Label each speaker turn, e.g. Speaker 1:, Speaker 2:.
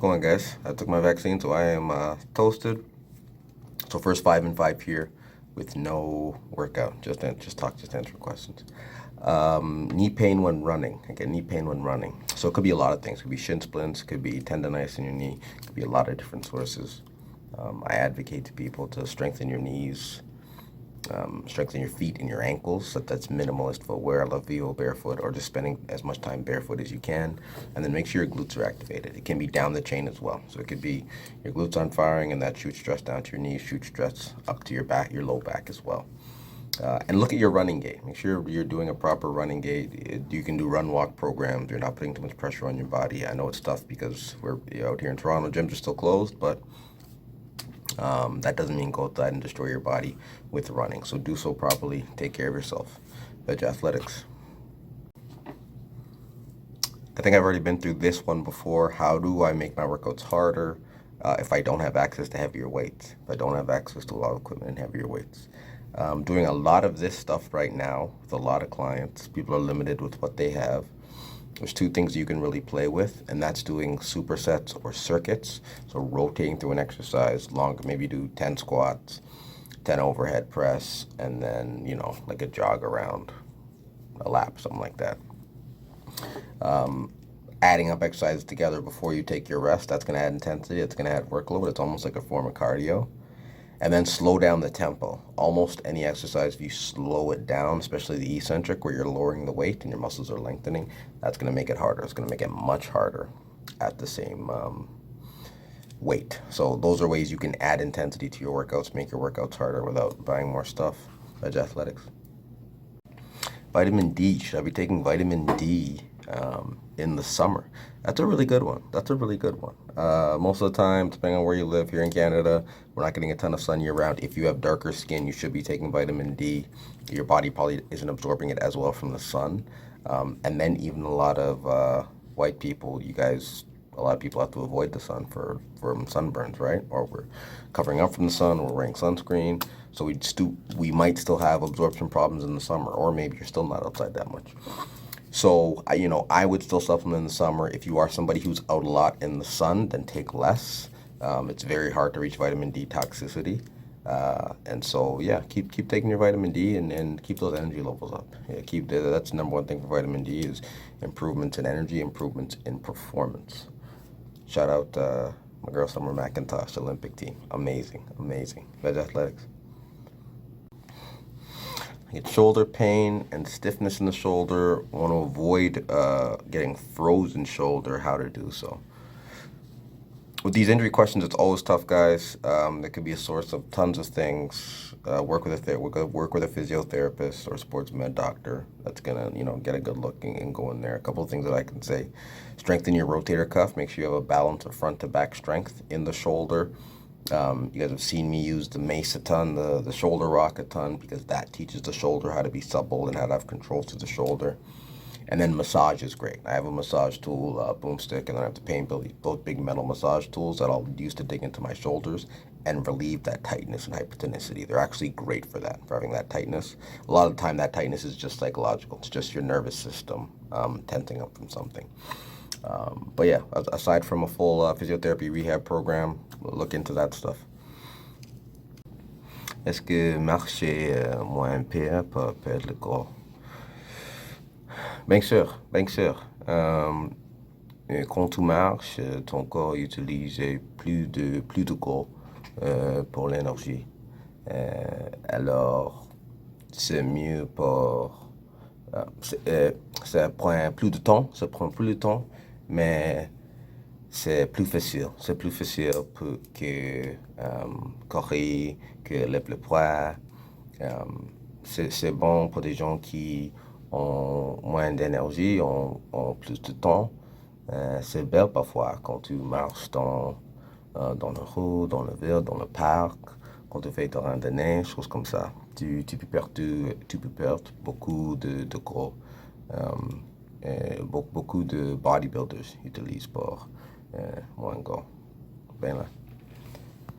Speaker 1: going, guys? I took my vaccine, so I am toasted. So first 5 and 5 here with no workout. Just answer questions. Knee pain when running. Again, knee pain when running. So it could be a lot of things. It could be shin splints. It could be tendonitis in your knee. It could be a lot of different sources. I advocate to people to strengthen your knees, strengthen your feet and your ankles. That's minimalist footwear. I love VO barefoot, or just spending as much time barefoot as you can. And then make sure your glutes are activated. It can be down the chain as well. So it could be your glutes on firing, and that shoots stress down to your knees, shoots stress up to your back, your low back as well. And look at your running gait. Make sure you're doing a proper running gait. You can do run-walk programs. You're not putting too much pressure on your body. I know it's tough because we're out here in Toronto. Gyms are still closed, but that doesn't mean go outside and destroy your body with running. So do so properly. Take care of yourself. Vej Athletics. I think I've already been through this one before. How do I make my workouts harder if I don't have access to heavier weights? If I don't have access to a lot of equipment and heavier weights? Doing a lot of this stuff right now with a lot of clients. People are limited with what they have. There's two things you can really play with, and that's doing supersets or circuits. So rotating through an exercise longer, maybe do 10 squats, 10 overhead press, and then, like a jog around, a lap, something like that. Adding up exercises together before you take your rest, that's going to add intensity, it's going to add workload. It's almost like a form of cardio. And then slow down the tempo. Almost any exercise, if you slow it down, especially the eccentric where you're lowering the weight and your muscles are lengthening, that's going to make it harder. It's going to make it much harder at the same weight. So those are ways you can add intensity to your workouts, make your workouts harder without buying more stuff. Vej Athletics. Vitamin D. Should I be taking vitamin D in the summer? That's a really good one. Most of the time, depending on where you live here in Canada, we're not getting a ton of sun year round. If you have darker skin, you should be taking vitamin D. Your body probably isn't absorbing it as well from the sun. And then even a lot of white people, a lot of people have to avoid the sun from sunburns, right? Or we're covering up from the sun, or we're wearing sunscreen. So we might still have absorption problems in the summer, or maybe you're still not outside that much. So, I would still supplement in the summer. If you are somebody who's out a lot in the sun, then take less. It's very hard to reach vitamin D toxicity. And so, yeah, keep taking your vitamin D and keep those energy levels up. Yeah, that's the number one thing for vitamin D is improvements in energy, improvements in performance. Shout out my girl Summer McIntosh, Olympic team. Amazing. Vej Athletics. Get shoulder pain and stiffness in the shoulder. Want to avoid getting frozen shoulder. How to do so? With these injury questions, it's always tough, guys. That could be a source of tons of things. Work with a physiotherapist or a sports med doctor. That's gonna, get a good look and go in there. A couple of things that I can say: strengthen your rotator cuff. Make sure you have a balance of front to back strength in the shoulder. You guys have seen me use the mace a ton, the shoulder rock a ton, because that teaches the shoulder how to be supple and how to have control through the shoulder. And then massage is great. I have a massage tool, boomstick, and then I have the pain belly, both big metal massage tools that I'll use to dig into my shoulders and relieve that tightness and hypertonicity. They're actually great for that, for having that tightness. A lot of the time that tightness is just psychological. It's just your nervous system tensing up from something. But yeah, aside from a full physiotherapy rehab program, we'll look into that stuff. Est-ce que marcher moins pire peut perdre le corps? Bien sûr. Quand tu marches, ton corps utilise plus de corps pour l'énergie. Alors, c'est mieux pour... ça prend plus de temps, mais c'est plus facile. C'est plus facile que courir, que lever le poids. C'est bon pour des gens qui ont moins d'énergie, ont plus de temps. C'est belle parfois quand tu marches dans la rue, dans la ville, dans le parc, quand tu fais de randonnée, choses comme ça. Tu peux perdre beaucoup de gros. Beaucoup de bodybuilders utilisent pour moins gros. Ben là.